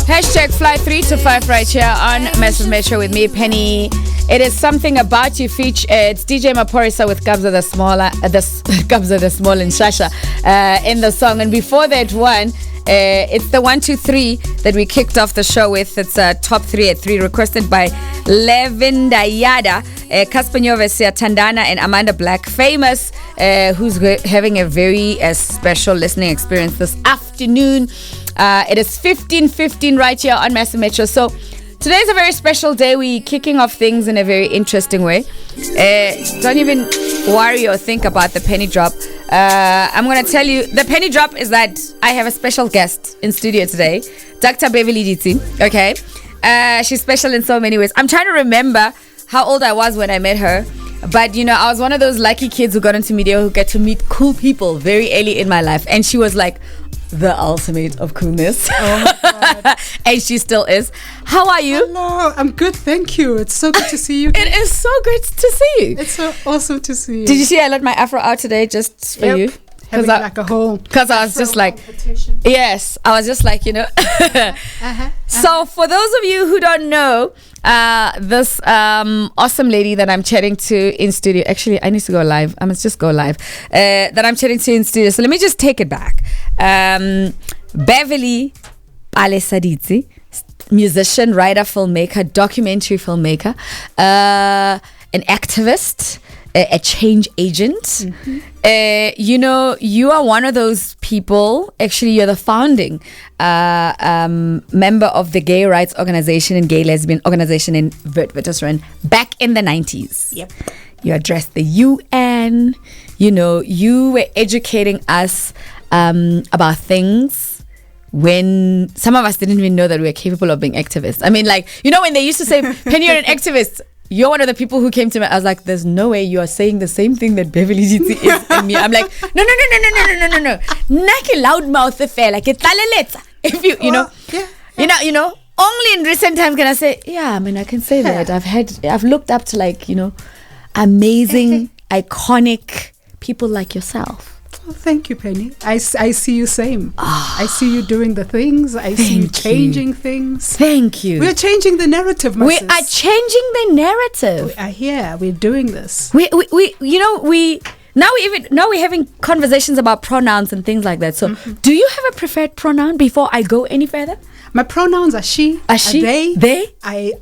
Hashtag Phly 3 to 5 right here on Massiv Metro with me, Penny. It is Something About You feature. It's DJ Maphorisa with Kabza the Small and Shasha in the song. And before that one, it's the 1, 2, 3 that we kicked off the show with. It's top 3 at 3, requested by Levinda Yada, Casper Nyovesia, Tandana, and Amanda Black, famous, who's having a very special listening experience this afternoon. It is 15:15 right here on Massiv Metro. So today's a very special day. We're kicking off things in a very interesting way. Don't even worry or think about the penny drop. I'm going to tell you, the penny drop is that I have a special guest in studio today, Dr. Beverly Ditsie. Okay. She's special in so many ways. I'm trying to remember how old I was when I met her. But, you know, I was one of those lucky kids who got into media who get to meet cool people very early in my life. And she was like the ultimate of coolness. Oh my God. And she still is. How are you? Hello, I'm good, thank you. It's so good to see you. It is so good to see you. It's so awesome to see you. Did you see I let my afro out today just for you? Having like a whole... Because I was just like... Yes, I was just like, you know... So for those of you who don't know, this awesome lady that I'm chatting to in studio... Actually, I need to go live. I must just go live. That I'm chatting to in studio. So let me just take it back. Beverly Ditsie, musician, writer, filmmaker, documentary filmmaker, an activist, a change agent. Mm-hmm. You know, you are one of those people. Actually, you're the founding member of the gay rights organization and gay lesbian organization in Witwatersrand back in the 90s. Yep. You addressed the UN. You know, you were educating us about things when some of us didn't even know that we were capable of being activists. I mean, like, you know, when they used to say, Penny, you're an activist. You're one of the people who came to me. I was like, there's no way you are saying the same thing that Beverly Ditsie is and me. I'm like, no. Naki loudmouth affair, like it's if you know, you know, only in recent times can I say, yeah, I mean, I can say that. I've looked up to, like, you know, amazing, iconic people like yourself. Oh, thank you, Penny. I see you same. I see you doing the things. I see you changing things. Thank you. We're changing the narrative, my We sis. are changing the narrative. We are here. We're doing this. We you know, now we're having conversations about pronouns and things like that. So do you have a preferred pronoun before I go any further? My pronouns are she, are they.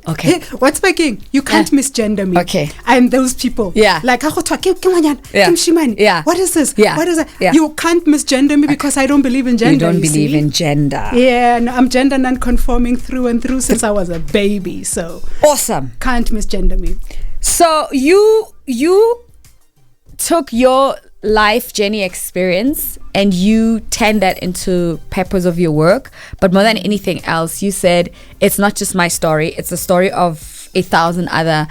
Okay. What's my king? You can't misgender me. Okay. I'm those people. Yeah. Like, Yeah. what is this? Yeah. What is that? Yeah. You can't misgender me because I don't believe in gender. You don't believe in gender. Yeah, no, I'm gender non-conforming through and through since I was a baby. So awesome. Can't misgender me. So you took your life journey experience and you turned that into purpose of your work. But more than anything else, you said it's not just my story, it's the story of 1,000 other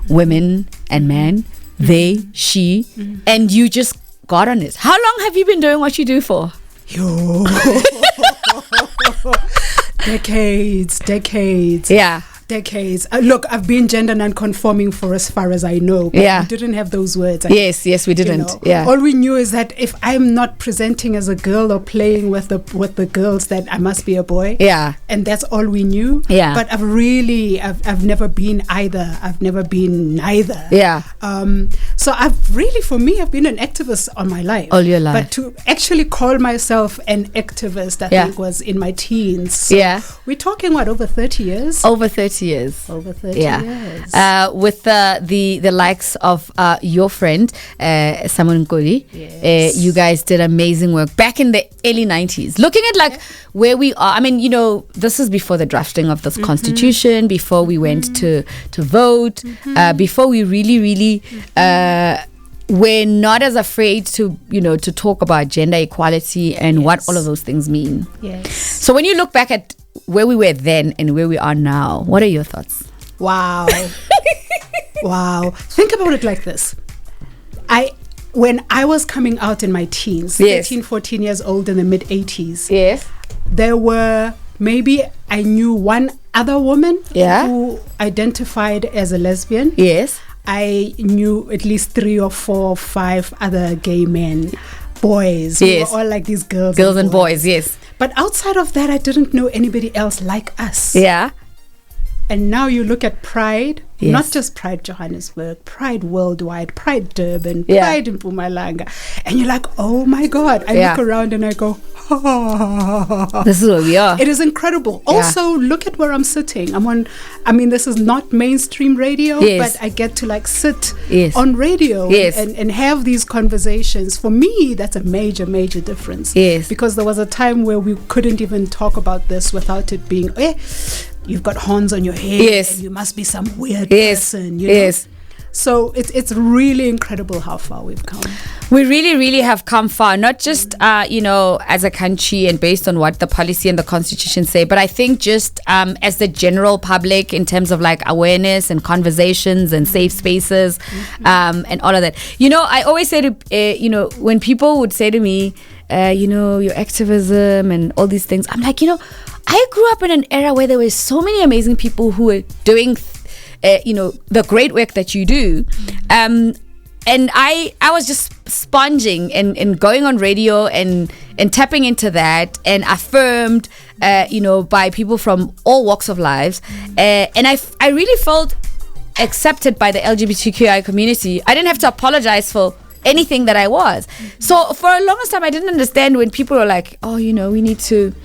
women and men, they, she, and you just got on this. How long have you been doing what you do for? Decades. Yeah. Decades. Look, I've been gender non-conforming for as far as I know. But we didn't have those words. Yes, we didn't. You know, yeah. All we knew is that if I'm not presenting as a girl or playing with the girls, that I must be a boy. Yeah. And that's all we knew. Yeah. But I've never been either. I've never been neither. Yeah. So I've been an activist all my life. All your life. But to actually call myself an activist, I think was in my teens. So we're talking over 30 years? Over 30 years. Over 30 years. With the likes of your friend, Samun Nkoli. Yes. You guys did amazing work back in the early 90s. Looking at where we are, I mean, you know, this is before the drafting of this constitution, before we went to vote, before we really we're not as afraid to talk about gender equality and what all of those things mean. Yes. So when you look back at where we were then and where we are now, what are your thoughts? Wow. Wow. Think about it like this. When I was coming out in my teens, 13, 14 years old in the mid 80s, there were I knew one other woman who identified as a lesbian. Yes. I knew at least 3 or 4 or 5 other gay men, boys. We were all like these girls and boys, yes. But outside of that, I didn't know anybody else like us. Yeah. And now you look at Pride, not just Pride Johannesburg, Pride Worldwide, Pride Durban, Pride in Mpumalanga. And you're like, oh my God. I look around and I go, this is where we are. It is incredible. Also, look at where I'm sitting. This is not mainstream radio, but I get to like sit on radio and have these conversations. For me, that's a major, major difference. Yes. Because there was a time where we couldn't even talk about this without it being, you've got horns on your head, and you must be some weird person. You know? So it's really incredible how far we've come. We really, really have come far, not just, as a country and based on what the policy and the constitution say, but I think just as the general public in terms of like awareness and conversations and safe spaces and all of that. I always say to, when people would say to me, your activism and all these things, I'm like, I grew up in an era where there were so many amazing people who were doing, the great work that you do. And I was just sponging and going on radio and tapping into that and affirmed, by people from all walks of lives. And I really felt accepted by the LGBTQI community. I didn't have to apologize for anything that I was. So for a longest time, I didn't understand when people were like, oh, we need to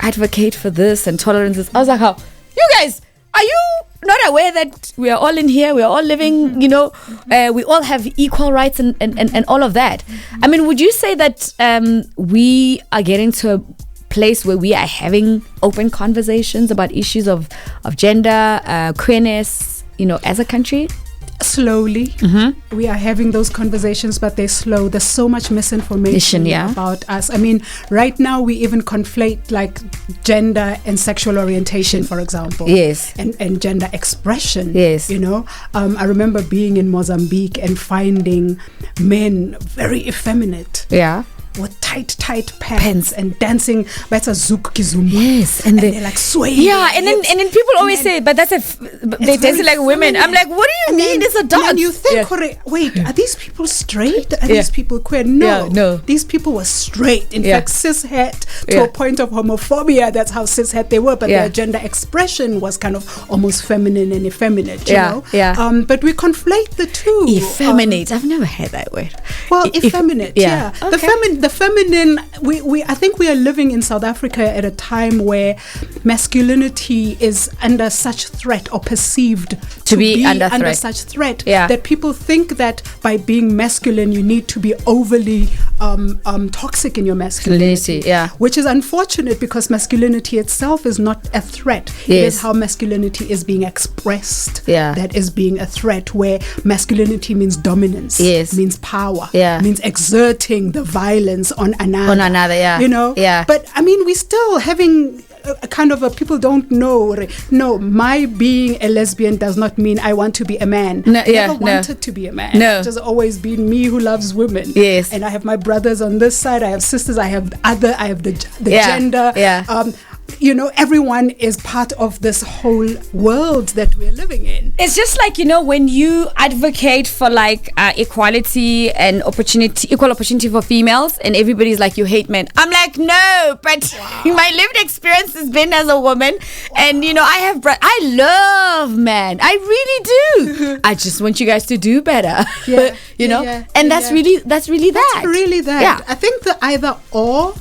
advocate for this and tolerances. I was like, how? You guys, are you not aware that we are all in here, we are all living, we all have equal rights and all of that? I mean, would you say that we are getting to a place where we are having open conversations about issues of gender, queerness, as a country? Slowly, we are having those conversations, but they're slow. There's so much misinformation about us. I mean, right now we even conflate like gender and sexual orientation, for example. Yes. And gender expression. Yes. I remember being in Mozambique and finding men very effeminate. Yeah. With tight pants and dancing. That's a zouk kizumba. Yes, and they're like swaying. Yeah, and then people always say, but they dancing like women. I'm like, what do you mean? It's a dance. And you think, wait, are these people straight? Are these people queer? No, These people were straight. In fact, cishet to a point of homophobia. That's how cishet they were. But their gender expression was kind of almost feminine and effeminate. You know? But we conflate the two. Effeminate. I've never heard that word. Well, effeminate. Yeah. Okay. The feminine, I think we are living in South Africa at a time where masculinity is under such threat or perceived to be under such threat that people think that by being masculine you need to be overly toxic in your masculinity, which is unfortunate because masculinity itself is not a threat. It is how masculinity is being expressed that is being a threat, where masculinity means dominance, means power, means exerting the violence on another. But I mean, we still having a kind of people don't know. No, my being a lesbian does not mean I want to be a man. Never wanted to be a man. It has always been me who loves women. Yes. And I have my brothers on this side. I have sisters. I have the gender. Everyone is part of this whole world that we're living in. It's just like, when you advocate for like equality and equal opportunity for females, and everybody's like, you hate men. I'm like, no, but my lived experience has been as a woman, and I love men. I really do. I just want you guys to do better. And that's really that. Yeah. I think the either or.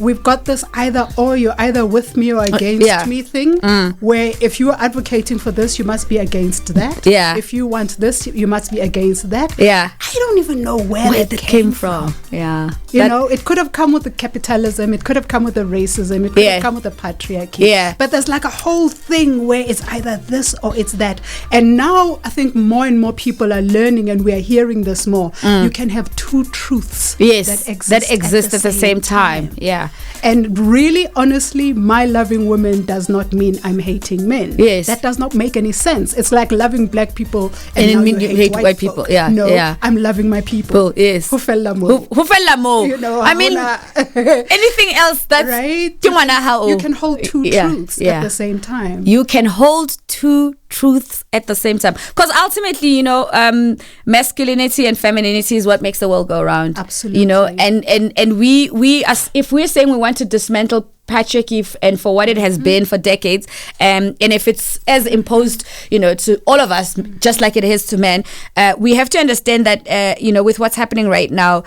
We've got this either or, you're either with me or against me thing, where if you are advocating for this, you must be against that. Yeah. If you want this, you must be against that. Yeah. I don't even know where it came from. Yeah. It could have come with the capitalism, it could have come with the racism, it could have come with the patriarchy. Yeah. But there's like a whole thing where it's either this or it's that. And now I think more and more people are learning, and we are hearing this more. You can have two truths that exist at the same time. Yeah. And really, honestly, my loving women does not mean I'm hating men. Yes. That does not make any sense. It's like loving black people and now you hate white people. Yeah. No, I'm loving my people. Yes. Who fell mo. I mean, anything else that's right. You can hold two truths at the same time. You can hold two truths at the same time, because ultimately, you know, masculinity and femininity is what makes the world go around. Absolutely. You know, and we as if we're saying we want to dismantle patriarchy and for what it has been for decades, and if it's as imposed, you know, to all of us, just like it is to men, we have to understand that, you know, with what's happening right now,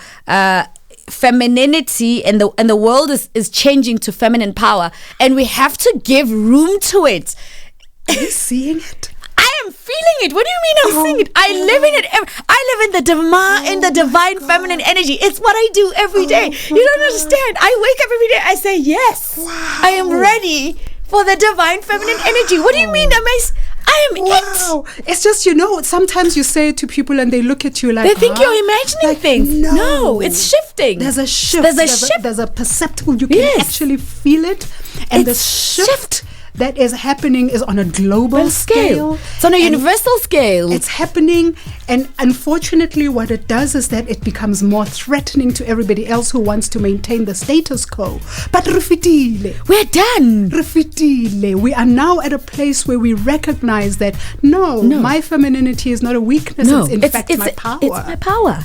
femininity and the world is changing to feminine power, and we have to give room to it. Are you seeing it? I am feeling it. What do you mean I'm seeing it? I live in it. I live in the divine feminine energy. It's what I do every day. You don't understand. I wake up every day. I say, yes, I am ready for the divine feminine energy. What do you mean? I am it. It's just, you know, sometimes you say it to people and they look at you like, they think you're imagining things. No, it's shifting. There's a shift. There's a perceptible. You can actually feel it. And the shift that is happening is on a global scale. It's on a universal scale. It's happening, and unfortunately what it does is that it becomes more threatening to everybody else who wants to maintain the status quo. But rifitile. We're done. Rifitile. We are now at a place where we recognize that no. My femininity is not a weakness. No. It's in fact my power. It's my power.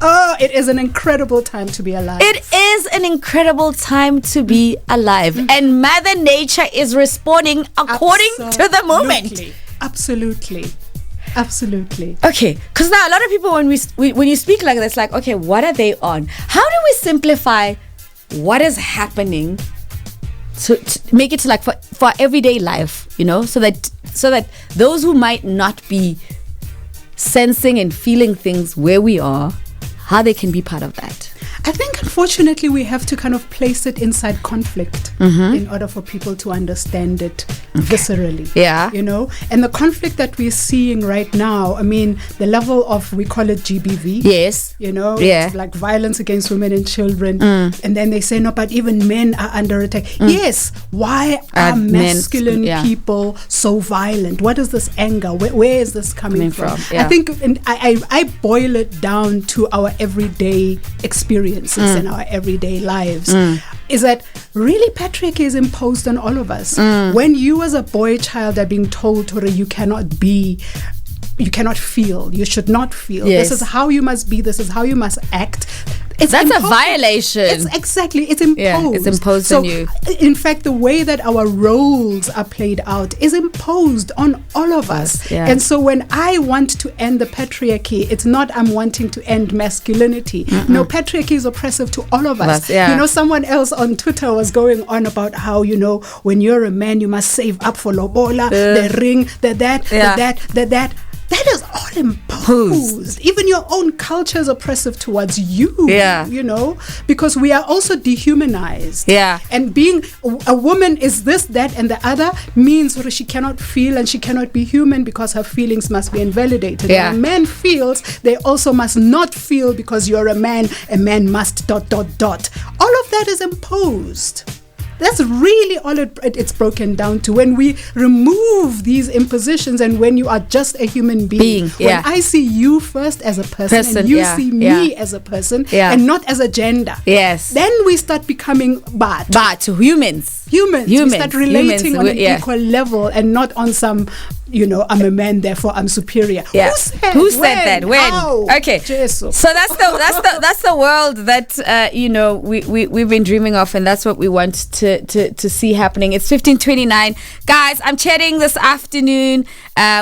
Oh, it is an incredible time to be alive. It is an incredible time to be alive. And Mother Nature is responding according to the moment. Absolutely. Okay, because now a lot of people, when you speak like this, like, okay, what are they on? How do we simplify what is happening to make it to like for everyday life, you know, so that those who might not be sensing and feeling things where we are, how they can be part of that? I think, unfortunately, we have to kind of place it inside conflict in order for people to understand it viscerally. Yeah. You know? And the conflict that we're seeing right now, I mean, the level of, we call it GBV. Yes. You know? Yeah. It's like violence against women and children. And then they say, no, but even men are under attack. Yes. Why are masculine people so violent? What is this anger? Where is this coming from? Yeah. I think I boil it down to our everyday experiences in our everyday lives, is that really patriarchy is imposed on all of us. When you as a boy child are being told, Tori, you cannot feel, you should not feel, this is how you must be, this is how you must act. That's imposed. A violation. It's imposed. Yeah, it's imposed on you. In fact, the way that our roles are played out is imposed on all of us. Yeah. And so when I want to end the patriarchy, it's not I'm wanting to end masculinity. No, patriarchy is oppressive to all of us. You know, someone else on Twitter was going on about how, you know, when you're a man, you must save up for lobola, the ring, the that. That is all imposed. Even your own culture is oppressive towards you. You know, because we are also dehumanized. And being a woman is this, that, and the other means she cannot feel and she cannot be human because her feelings must be invalidated. When a man feels, they also must not feel because you're a man must ... All of that is imposed. That's really all it's broken down to. When we remove these impositions and when you are just a human being. When I see you first as a person and you see me as a person and not as a gender. Then we start becoming humans. We start relating on an equal level and not on some, you know, I'm a man, therefore I'm superior. Who said that? When? How? Okay. Jesus. So that's the world that you know we've been dreaming of, and that's what we want to see happening. It's 15:29, guys. I'm chatting this afternoon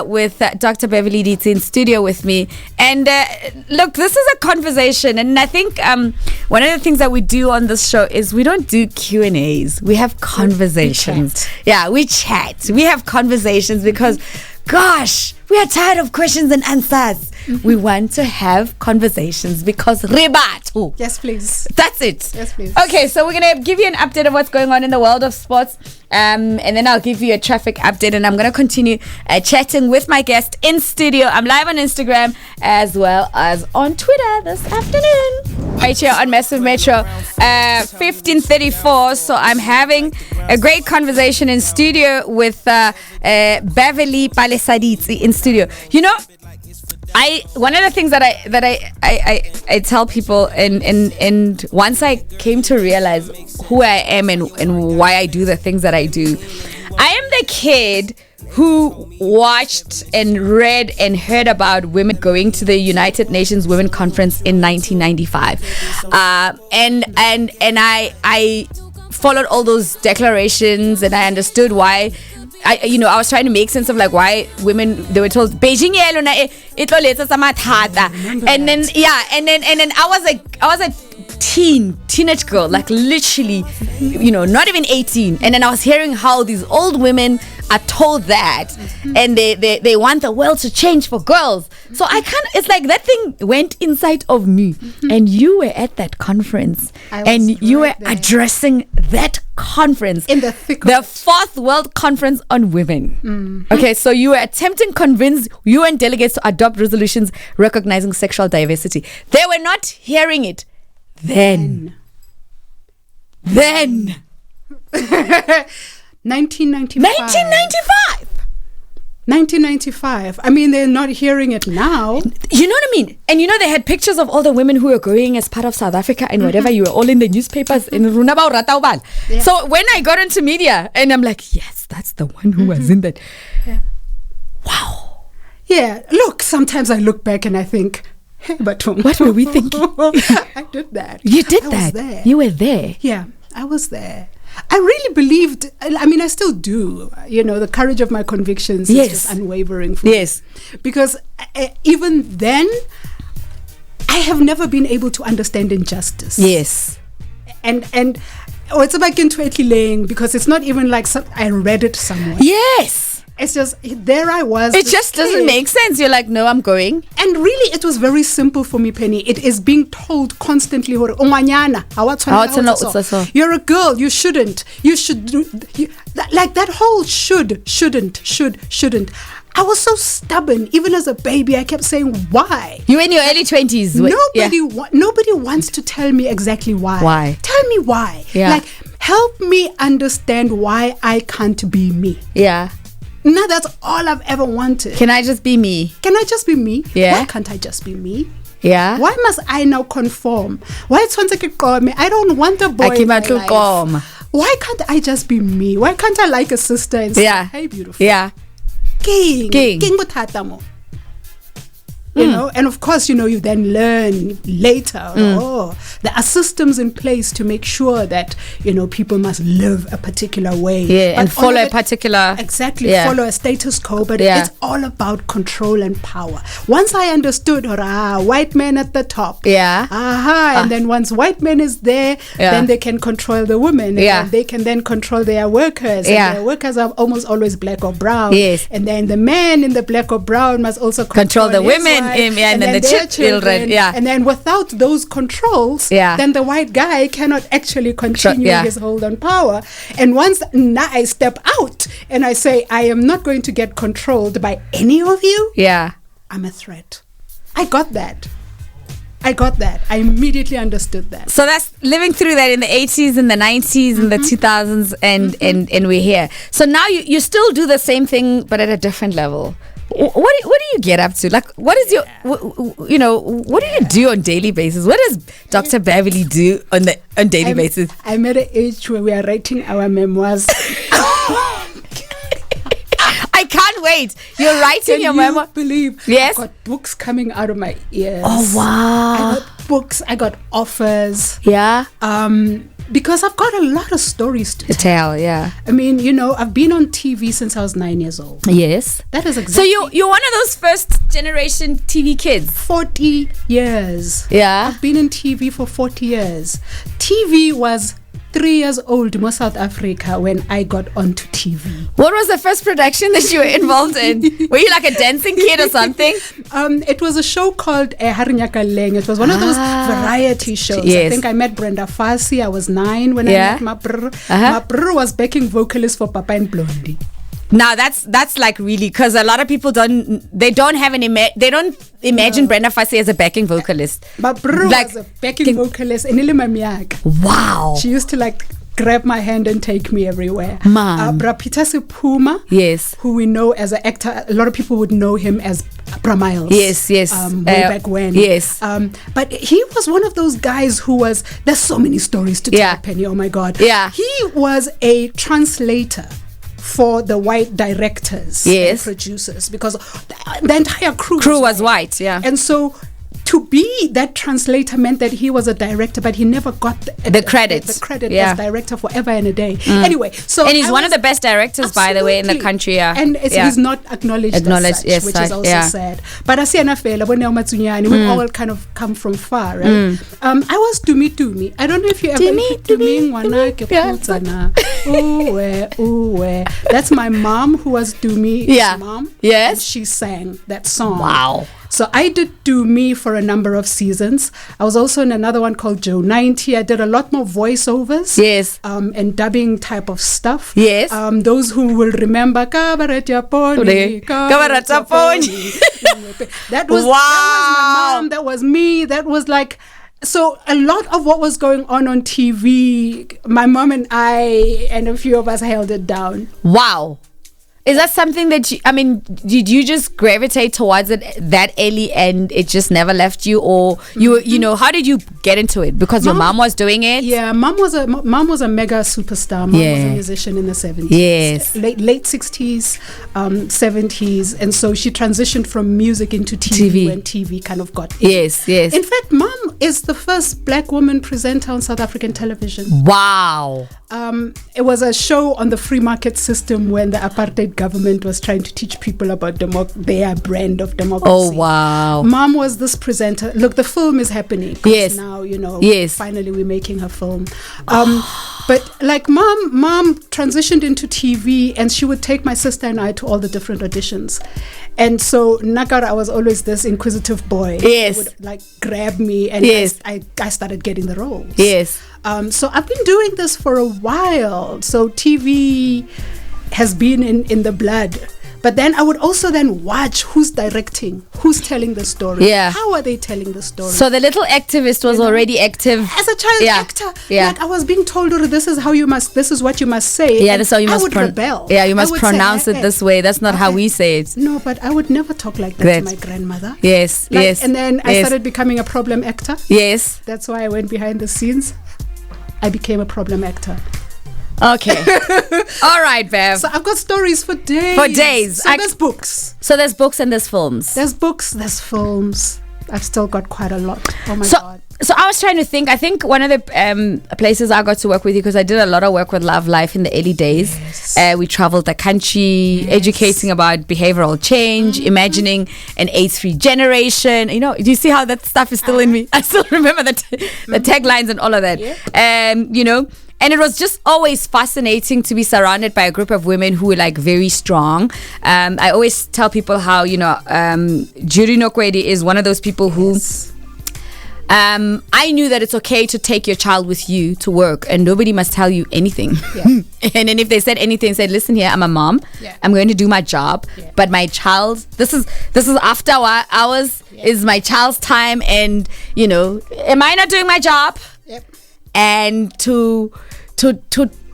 with Dr. Beverly Ditsie in studio with me, and look, this is a conversation, and I think one of the things that we do on this show is we don't do Q&As. We have conversations. We chat. We have conversations because, gosh, we are tired of questions and answers. We want to have conversations because rebatu. Yes, please. That's it. Yes, please. Okay, so we're going to give you an update of what's going on in the world of sports. And then I'll give you a traffic update, and I'm going to continue chatting with my guest in studio. I'm live on Instagram as well as on Twitter this afternoon. Right here on Massiv Metro, 15:34. So I'm having a great conversation in studio with Beverly Ditsie in studio. You know, one of the things that I tell people, and once I came to realize who I am and why I do the things that I do, I am the kid who watched and read and heard about women going to the United Nations Women Conference in 1995, and I followed all those declarations, and I understood why. I was trying to make sense of like why women, they were told Beijing and then I was a teenage girl, like literally, not even 18, and then I was hearing how these old women are told that, and they want the world to change for girls. So it's like that thing went inside of me, and you were at that conference, and you were addressing that conference in the thick of the Fourth World Conference on Women. Okay, so you were attempting to convince UN delegates to adopt resolutions recognizing sexual diversity. They were not hearing it then. 1995. I mean, they're not hearing it now. You know what I mean? And they had pictures of all the women who were going as part of South Africa and whatever. You were all in the newspapers in Runabao Rataubal. Yeah. So when I got into media, and I'm like, yes, that's the one who was in that. Yeah. Wow. Yeah. Look, sometimes I look back and I think, hey, but what were we thinking? I did that. You did I that? Was there. You were there? Yeah, I was there. I really believed, I mean, I still do, the courage of my convictions is just unwavering for me. Because even then, I have never been able to understand injustice. Yes. And it's about laying, because it's not even like I read it somewhere. Yes. It's just, there I was. It just doesn't make sense. You're like, no, I'm going. And really, it was very simple for me, Penny. It is being told constantly, you're a girl, you shouldn't. You should do, like that whole shouldn't. I was so stubborn. Even as a baby, I kept saying, why? You were in your early 20s. Nobody wants to tell me exactly why. Why? Tell me why. Yeah. Like, help me understand why I can't be me. Yeah. No, that's all I've ever wanted. Can I just be me? Can I just be me? Yeah. Why can't I just be me? Yeah. Why must I now conform? Why I don't want a boy in my life. Why can't I just be me? Why can't I like a sister and say, hey, beautiful? Yeah. King butata mo. And of course, you then learn later, there are systems in place to make sure that, people must live a particular way. Yeah, and follow a particular... Exactly, follow a status quo, but it's all about control and power. Once I understood, white men at the top. Yeah. And then once white men is there, then they can control the women. And they can then control their workers. And their workers are almost always black or brown. Yes. And then the men in the black or brown must also control the women. And then the children. And then without those controls, then the white guy cannot actually continue his hold on power. And once now I step out and I say, I am not going to get controlled by any of you. Yeah. I'm a threat. I got that. I immediately understood that. So that's living through that in the 80s and the 90s and the 2000s and we're here. So now you still do the same thing but at a different level. What do you get up to? Like, what is your, what do you do on daily basis? What does Dr. Beverly do on daily basis? I'm at an age where we are writing our memoirs. I can't wait. You're writing your memoir. Believe? Yes. I've got books coming out of my ears. Oh wow. I got books. I got offers. Yeah. Because I've got a lot of stories to tell. Yeah. I mean, I've been on TV since I was 9 years old. Yes. That is exactly. So you're one of those first generation TV kids. 40 years. Yeah. I've been in TV for 40 years. TV was 3 years old in South Africa when I got onto TV. What was the first production that you were involved in? Were you like a dancing kid or something? It was a show called Harinyaka Leng. It was one of those variety shows. Yes. I think I met Brenda Fassie. I was 9 when I met Mabrr. Mabrr was backing vocalist for Papa and Blondie. Now that's like really, because a lot of people don't imagine Brenda Fassie as a backing vocalist. But Bru was a backing vocalist in Ilimamiak. Wow. She used to grab my hand and take me everywhere. Man. Brapita Sipuma, yes, who we know as an actor. A lot of people would know him as Miles. Yes. Way back when. Yes. But he was one of those guys who was. There's so many stories to tell, Penny. Oh my God. Yeah. He was a translator for the white directors and producers, because the entire crew was white. Yeah. And so to be that translator meant that he was a director, but he never got the credit as director forever and a day. Anyway, so and he's one of the best directors, by the way, in the country. Yeah. And he's not acknowledged as such, which is also sad. But Asiana Fela, we all kind of come from far, right? I was Dumi. I don't know if you ever Dumi. That's my mom, who was Dumi's mom. Yes. And she sang that song. Wow. So I did Do Me for a number of seasons. I was also in another one called Joe 90. I did a lot more voiceovers. Yes. And dubbing type of stuff. Yes. Those who will remember Kabaret Pony. That was my mom. That was me. That was like... So a lot of what was going on TV, my mom and I and a few of us held it down. Wow. Is that something that did you just gravitate towards it that early and it just never left you, or you know, how did you get into it? Because your mom was doing it? Yeah, mom was a mega superstar. Mom was a musician in the 70s. Yes. Late 60s, 70s, and so she transitioned from music into TV when TV kind of got in. Yes. In fact, mom is the first black woman presenter on South African television. Wow. It was a show on the free market system when the apartheid government was trying to teach people about their brand of democracy. Oh, wow. Mom was this presenter. Look, the film is happening. Yes. Now, finally we're making her film. But like mom transitioned into TV, and she would take my sister and I to all the different auditions. And so Nakara was always this inquisitive boy. Yes. Who would like grab me, and I started getting the roles. Yes. So I've been doing this for a while. So TV has been in the blood. But then I would also then watch who's directing, who's telling the story. Yeah. How are they telling the story? So the little activist was already active. As a child actor. Yeah. Like I was being told, this is what you must say. Yeah, that's how you must rebel. Yeah, you must pronounce it this way. That's not how we say it. No, but I would never talk like that to my grandmother. Yes, yes. And then I started becoming a problem actor. Yes. That's why I went behind the scenes. I became a problem actor. Okay. All right, Bev. So I've got stories for days. So there's books. So there's books and there's films. There's books, there's films. I've still got quite a lot. Oh my God. So I was trying to think. I think one of the places I got to work with you, because I did a lot of work with Love Life in the early days. Yes. We traveled the country, educating about behavioral change, imagining an AIDS-free generation. You know, do you see how that stuff is still in me? I still remember the taglines and all of that. Yeah. And it was just always fascinating to be surrounded by a group of women who were like very strong. I always tell people how, Judy Nokwedi is one of those people who... I knew that it's okay to take your child with you to work and nobody must tell you anything. Yeah. And then if they said anything, said, listen here, I'm a mom. Yeah. I'm going to do my job. Yeah. But my child, this is after hours, is my child's time. And, am I not doing my job? Yep. And to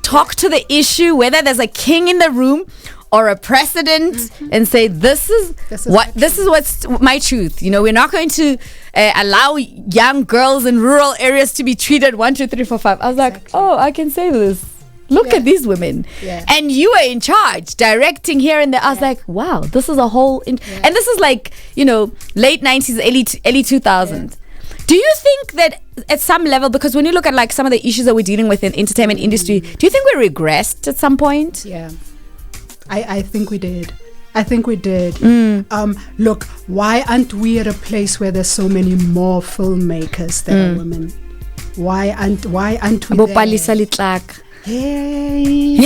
talk to the issue, whether there's a king in the room or a president, and say this is what's my truth. We're not going to allow young girls in rural areas to be treated 1, 2, 3, 4, 5. I was like, oh, I can say this. Look at these women, and you were in charge, directing here and there. I was like, wow, this is a whole, and this is like late 90s, early 2000s. Yeah. Do you think that at some level, because when you look at like some of the issues that we're dealing with in entertainment industry, do you think we regressed at some point? Yeah, I think we did. Look, why aren't we at a place where there's so many more filmmakers that are women? Why aren't we there? Hey.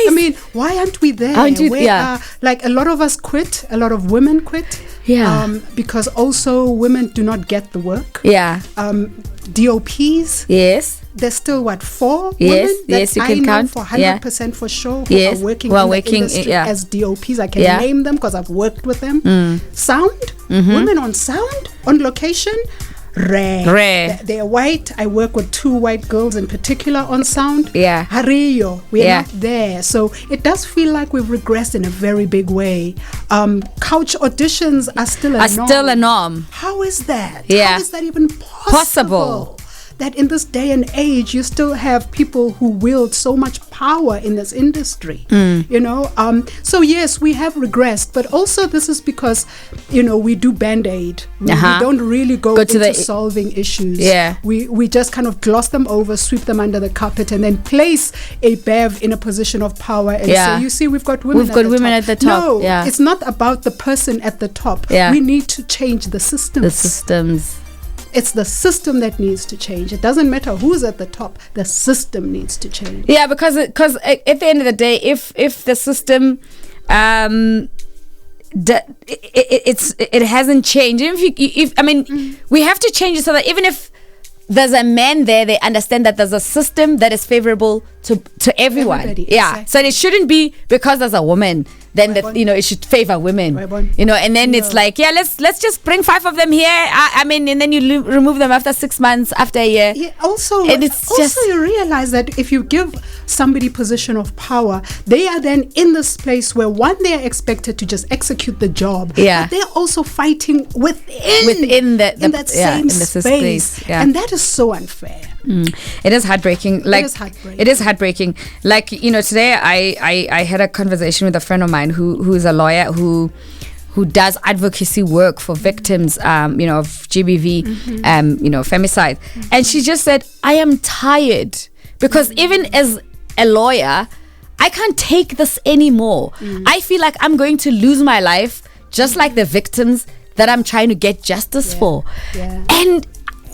I mean, why aren't we there? Like a lot of us quit, a lot of women quit. Yeah. Because also women do not get the work. Yeah. DOPs. Yes. There's still 4 women that you can count for 100% for sure who are working in the industry as DOPs. I can name them because I've worked with them. Sound, women on sound, on location. Rare. They're white. I work with 2 white girls in particular on sound. Yeah. Hariyo. We're not there. So it does feel like we've regressed in a very big way. Couch auditions are still a norm. Still a norm. How is that? Yeah. How is that even possible? that in this day and age, you still have people who wield so much power in this industry. You know, so yes, we have regressed, but also this is because, you know, we do band-aid. We don't really go into solving issues. We just kind of gloss them over, sweep them under the carpet, and then place a Bev in a position of power and say, you see, we've got women at the top. No, it's not about the person at the top. We need to change the systems. The systems. It's the system that needs to change. It doesn't matter who's at the top. The system needs to change. Yeah, because at the end of the day, if the system it hasn't changed. We have to change it so that even if there's a man there, they understand that there's a system that is favorable to everyone. Exactly. So it shouldn't be because there's a woman then that, you know, it should favor women, you know, and then it's like, let's just bring 5 of them here. And then you remove them after 6 months, after a year. Yeah, also you realize that if you give somebody position of power, they are then in this place where they are expected to just execute the job. But they're also fighting within that same space. And that is so unfair. It is heartbreaking. It is heartbreaking. Like, you know, today I had a conversation with a friend of mine who is a lawyer who does advocacy work for victims, you know, of GBV, you know, femicide. And she just said, I am tired because even as a lawyer, I can't take this anymore. I feel like I'm going to lose my life just like the victims that I'm trying to get justice for. And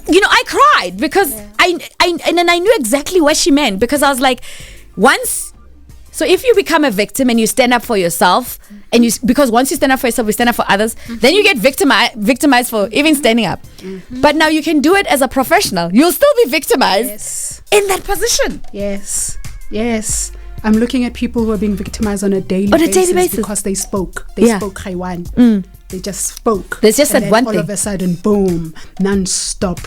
you know, I cried because I knew exactly what she meant, because I was like, so if you become a victim and you stand up for yourself, because once you stand up for yourself, you stand up for others, then you get victimized for even standing up. But now you can do it as a professional. You'll still be victimized in that position. Yes. I'm looking at people who are being victimized on a daily basis because they spoke. They spoke Khaiwan. They just spoke. They just said one thing. All of a sudden, boom, non-stop.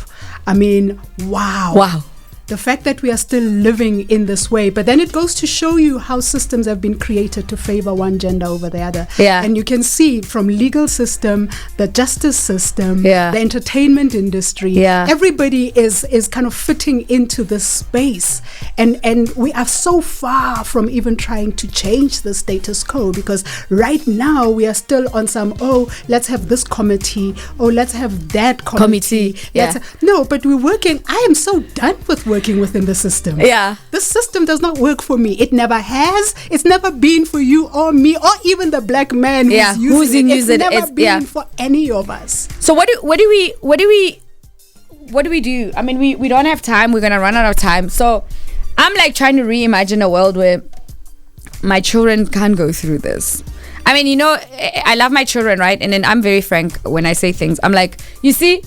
I mean, wow. The fact that we are still living in this way, but then it goes to show you how systems have been created to favor one gender over the other. And you can see from legal system, the justice system, the entertainment industry, everybody is kind of fitting into this space. And we are so far from even trying to change the status quo, because right now we are still on some, let's have this committee, let's have that committee. No, but we're working. I am so done with working within the system. This system does not work for me. It never has. It's never been for you or me or even the black man who's using it. It's never been for any of us. So what do we do? I mean, we don't have time. We're gonna run out of time. So I'm like trying to reimagine a world where my children can't go through this. I mean, you know, I love my children, right? And then I'm very frank when I say things. I'm like, you see,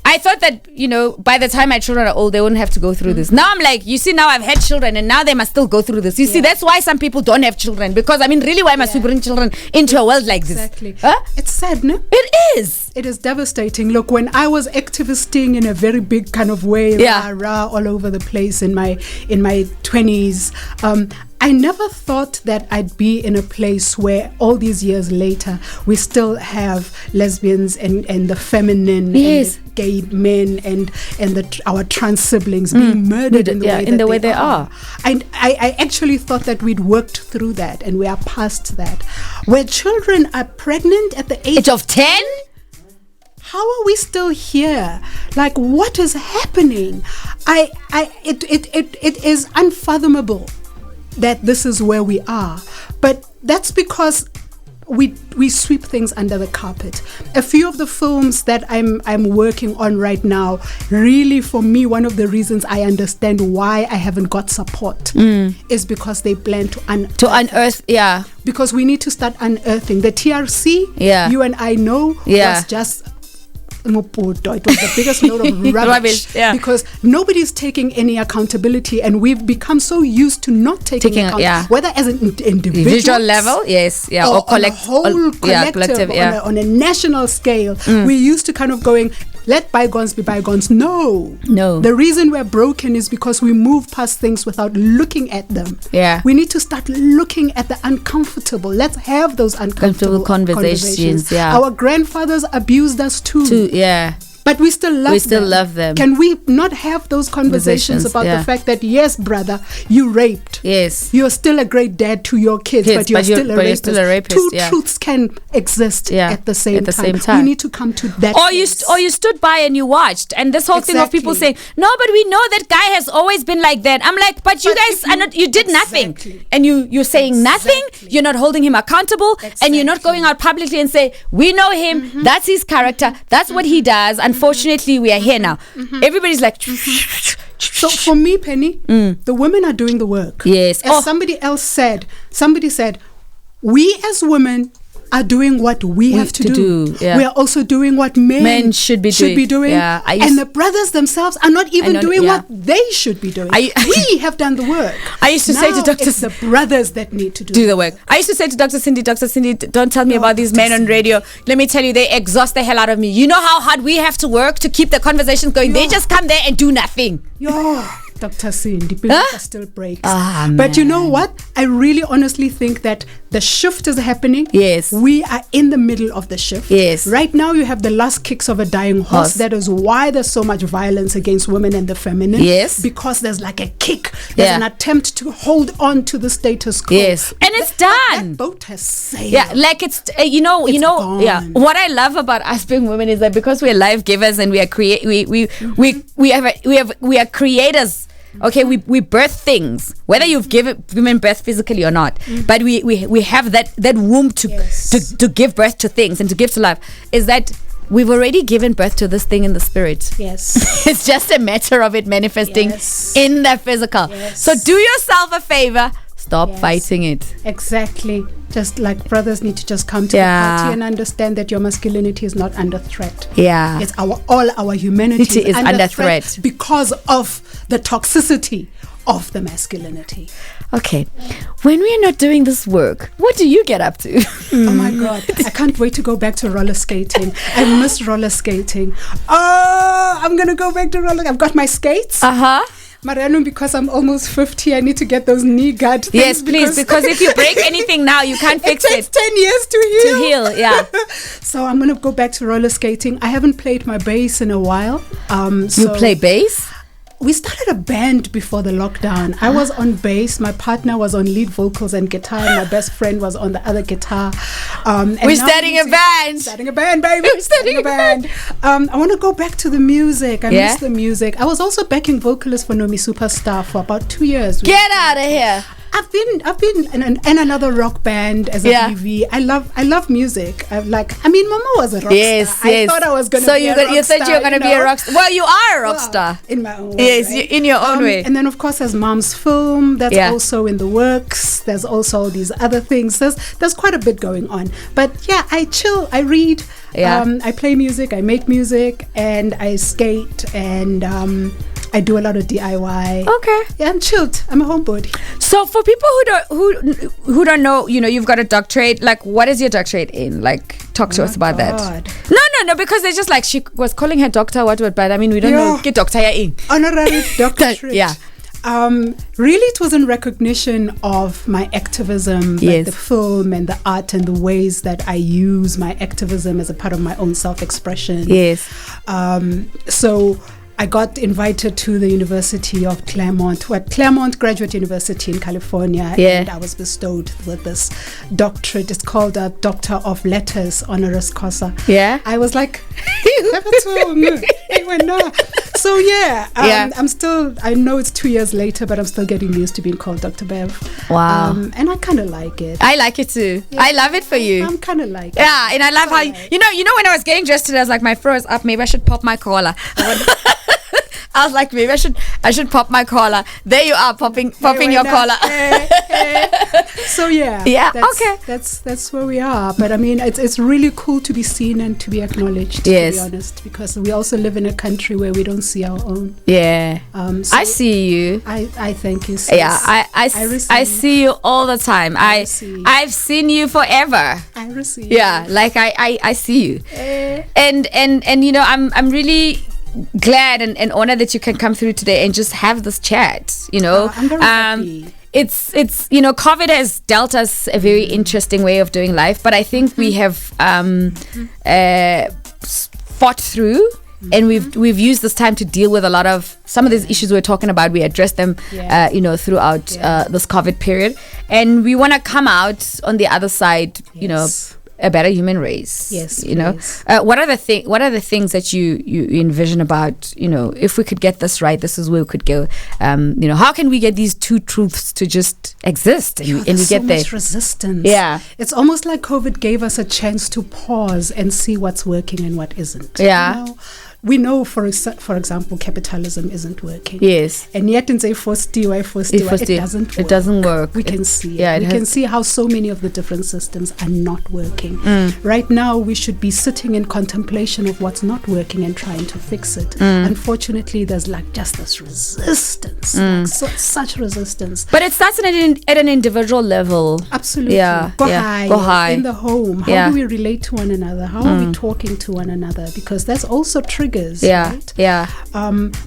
I thought that, you know, by the time my children are old, they wouldn't have to go through this. Now I'm like, you see, now I've had children and now they must still go through this. You see, that's why some people don't have children. Because, I mean, really, why must we bring children into a world like this? Exactly. It's sad, no? It is. It is devastating. Look, when I was activisting in a very big kind of way, all over the place in my 20s, I never thought that I'd be in a place where all these years later we still have lesbians and the feminine and the gay men and our trans siblings being murdered in the way they are. I actually thought that we'd worked through that and we are past that. Where children are pregnant at the age of 10? How are we still here? Like, what is happening? It is unfathomable that this is where we are, but that's because we sweep things under the carpet. A few of the films that I'm working on right now, really for me, one of the reasons I understand why I haven't got support is because they plan to unearth. Because we need to start unearthing the TRC. You and I know was just. It was the biggest load of rubbish because nobody's taking any accountability, and we've become so used to not taking account, whether as an individual level, or collective, on a national scale. We used to kind of going, let bygones be bygones. No. The reason we're broken is because we move past things without looking at them. We need to start looking at the uncomfortable. Let's have those uncomfortable conversations. Our grandfathers abused us too. But we still love them. We still love them. Can we not have those conversations about the fact that, yes, brother, you raped. Yes. You're still a great dad to your kids, but you're still a rapist. Two truths can exist at the same time. We need to come to that. Or you stood by and you watched. And this whole thing of people saying, no, but we know that guy has always been like that. I'm like, but you guys are not, you did nothing. And you're saying nothing. You're not holding him accountable. And you're not going out publicly and say, we know him. That's his character. That's what he does. Unfortunately, we are here now. Everybody's like... So for me, Penny, the women are doing the work. Yes. As somebody said, we as women are doing what we have to do. Yeah. We are also doing what men should be doing. Yeah. And the brothers themselves are not even doing what they should be doing. We have done the work. I used to say to Dr. It's the brothers that need to do the work. I used to say to Dr. Cindy, don't tell me about these men on radio. Let me tell you, they exhaust the hell out of me. You know how hard we have to work to keep the conversations going? They just come there and do nothing. Dr. Cindy, still breaks. But you know what? I really honestly think that the shift is happening. Yes. We are in the middle of the shift. Yes. Right now you have the last kicks of a dying horse. That is why there's so much violence against women and the feminine. Yes. Because there's like a kick. There's an attempt to hold on to the status quo. Yes. And it's done. That boat has sailed. Yeah, like it's gone. Yeah. What I love about us being women is that because we're life givers and we are we are creators. Okay, we birth things, whether you've given women birth physically or not, but we have that womb to give birth to things and to give to life. Is that we've already given birth to this thing in the spirit. Yes. It's just a matter of it manifesting in the physical. Yes. So do yourself a favor. Stop fighting it. Exactly. Just like brothers need to just come to the party and understand that your masculinity is not under threat. Yeah. It's all our humanity is under threat because of the toxicity of the masculinity. Okay. When we are not doing this work, what do you get up to? Oh my God. I can't wait to go back to roller skating. I miss roller skating. Oh, I'm going to go back to roller. I've got my skates. Mariano, because I'm almost 50, I need to get those knee guard things. Yes, please, because if you break anything now, you can't fix it. It takes 10 years to heal, yeah. So I'm going to go back to roller skating. I haven't played my bass in a while. You play bass? We started a band before the lockdown. I was on bass, my partner was on lead vocals and guitar, and my best friend was on the other guitar. We're starting a band. Starting a band, baby. We're starting a band. I want to go back to the music. I miss the music. I was also backing vocalist for Nomi Superstar for about 2 years. Get out of here. I've been in another rock band as a BV. I love music. Mama was a rock star. I thought I was going to be a rock star. So you thought you were going to be a rock star. Well, you are a rock star. In my own way. Yes, right? In your own way. And then, of course, there's Mom's Film. That's also in the works. There's also all these other things. There's quite a bit going on. But yeah, I chill. I read. I play music. I make music. And I skate. And... I do a lot of DIY. Okay. Yeah, I'm chilled. I'm a homebody. So for people who don't know, you've got a doctorate. Like, what is your doctorate in? Like, talk to us about that. No, because they're just like, she was calling her doctor, what, but I mean, we don't know. Get doctor in. Honorary doctorate. Yeah. Really, it was in recognition of my activism, like the film and the art and the ways that I use my activism as a part of my own self-expression. Yes. So I got invited to the University of Claremont Graduate University in California, and I was bestowed with this doctorate. It's called a Doctor of Letters honoris causa. Yeah. I was like, so I'm still, I know it's 2 years later, but I'm still getting used to being called Dr. Bev. Wow. And I kind of like it. I like it too. Yeah. I love it for you. I'm kind of like it. Yeah, and I love how, you know, when I was getting dressed today, I was like, my fro is up, maybe I should pop my collar. I was like, maybe I should pop my collar. There you are, popping your collar. So that's where we are. But I mean, it's really cool to be seen and to be acknowledged. Yes. To be honest, because we also live in a country where we don't see our own. Yeah. So I see you. I thank you. Sis. Yeah. I see you all the time. I've seen you forever. I receive. Yeah. Like I see you. And I'm really glad and honored that you can come through today and just have this chat. I'm very happy. It's COVID has dealt us a very interesting way of doing life, but I think we have fought through and we've used this time to deal with a lot of some of these issues we're talking about. We addressed them, throughout this COVID period, and we want to come out on the other side, a better human race. Yes, what are the things that you envision about, if we could get this right, this is where we could go. How can we get these two truths to just exist and we get there? Much resistance. Yeah, it's almost like COVID gave us a chance to pause and see what's working and what isn't. Yeah. We know, for example, capitalism isn't working. Yes. And yet, it doesn't work. It doesn't work. We can see it. Yeah, we can see how so many of the different systems are not working. Right now, we should be sitting in contemplation of what's not working and trying to fix it. Unfortunately, there's just this resistance, such resistance. But it starts at an individual level. Absolutely. Yeah. Go high. In the home. How do we relate to one another? How are we talking to one another? Because that's also triggers. Right?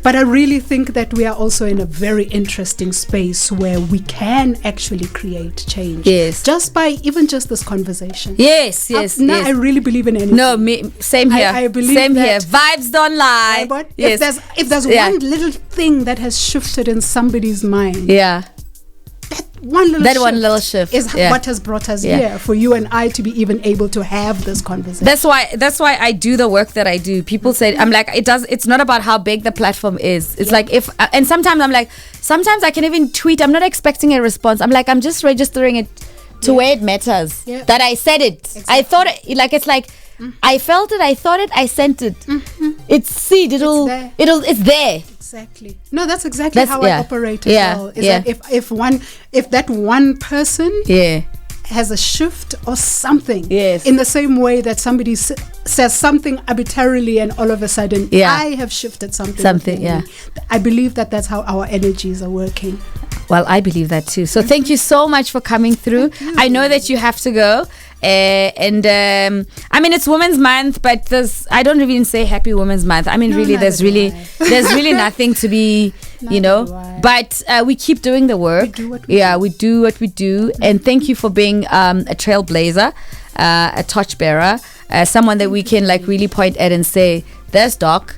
But I really think that we are also in a very interesting space where we can actually create change. Yes. Just by even just this conversation. Yes. I really believe in anything. No, same here. I believe same here. Vibes don't lie. But if there's one little thing that has shifted in somebody's mind. Yeah. One little shift is yeah. what has brought us here, for you and I to be even able to have this conversation. That's why I do the work that I do. People say, I'm like, it's not about how big the platform is. It's like and sometimes I'm like, sometimes I can even tweet. I'm not expecting a response. I'm like, I'm just registering it to where it matters. Yeah. That I said it. Exactly. I thought it, it's like, I felt it, I thought it, I sent it. It's seed. It's there. Exactly. No, that's exactly how I operate as well. Is that if that one person has a shift or something, in the same way that somebody says something arbitrarily and all of a sudden I have shifted something. I believe that's how our energies are working. Well, I believe that too. So thank you so much for coming through. I know that you have to go. It's Women's Month, but I don't even say Happy Women's Month. There's really nothing to be, but we keep doing the work. We do what we do. And thank you for being a trailblazer, a torchbearer, someone that we can really point at and say, there's Doc.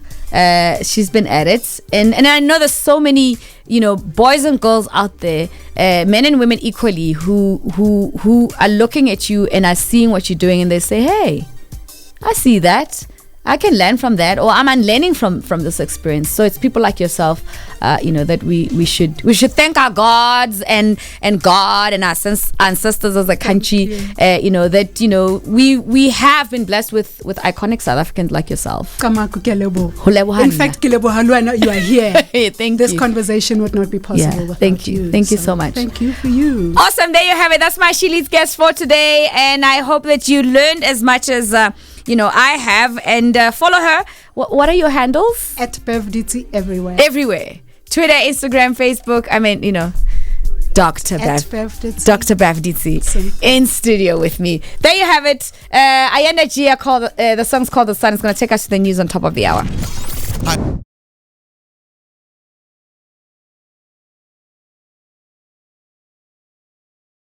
She's been at it, and I know there's so many boys and girls out there, men and women equally, who are looking at you and are seeing what you're doing, and they say, hey, I see that, I can learn from that, or I'm unlearning from this experience. So it's people like yourself, that we should thank our gods and God and our ancestors as a country. We have been blessed with iconic South Africans like yourself. In fact, you are here. Thank this you. conversation would not be possible without thank you. Thank you so much. Thank you for you. Awesome. There you have it. That's my She Leads guest for today, and I hope that you learned as much as I have. And follow her. What are your handles? At Beverly Ditsie everywhere. Everywhere. Twitter, Instagram, Facebook. Dr. Bev Ditsie in studio with me. There you have it. Ayanda Gia, the song's called The Sun. It's going to take us to the news on top of the hour.